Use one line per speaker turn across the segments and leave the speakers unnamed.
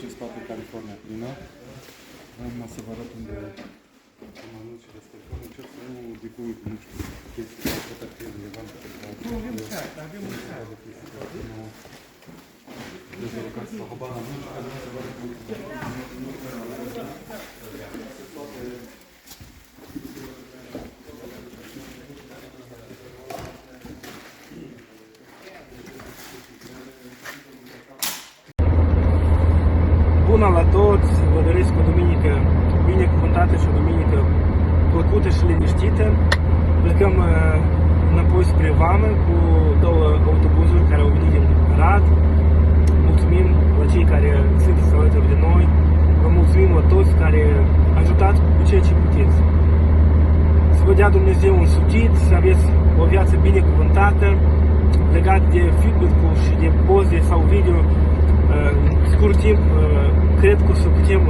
în spate California plină. Am să vă arăt unde am anunț și descărcăm. Încerc să nu dicui cu, nu știu, chestii care poate fi relevante pentru că avem un chat, avem un chat. Dezvoltați sau habar am nu și care nu se vă arăt.
Bună la toți! Vă doresc o duminică binecuvântată și o duminică plăcută și liniștită. Plecăm înapoi spre Vamă cu două autobuzuri care au venit din Arad. Mulțumim la cei care sunteți alături de noi. Vă mulțumim la toți care ajutați cu ceea ce puteți. Să vă dea Dumnezeu un sucit, să aveți o viață binecuvântată, legat de feedback-ul și de poze sau video. Scurt timp, cred că o să putem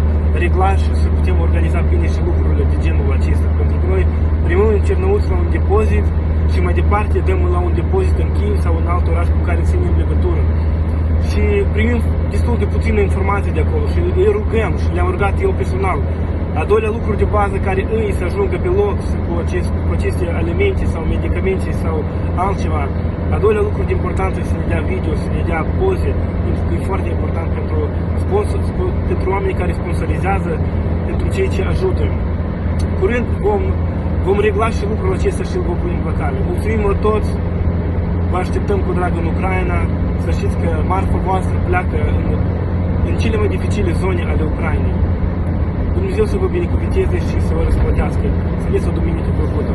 regla și să putem organiza bine și lucrurile de genul acesta. Pentru că noi primim în Cernăuți la un depozit și mai departe dăm la un depozit în Kiev sau în alt oraș cu care ținem legătură. Și primim destul de puțină informație de acolo și îi rugăm și le-am rugat eu personal. A doilea lucruri de bază care îi să ajungă pe loc cu aceste alimente sau medicamente sau altceva. A doilea lucru de important este să ne dea video, să ne dea poze, pentru că e foarte important pentru sponsor, pentru oamenii care sponsorizează, pentru cei ce ajută. Curând vom regla și lucrul acesta și îl vom pune în păcale. Mulțumim la toți, vă așteptăm cu drag în Ucraina, să știți că marfa voastră pleacă în cele mai dificile zone ale Ucrainei. Dumnezeu să vă binecuvânteze și să vă răsplătească. Să aveți o duminică plăcută.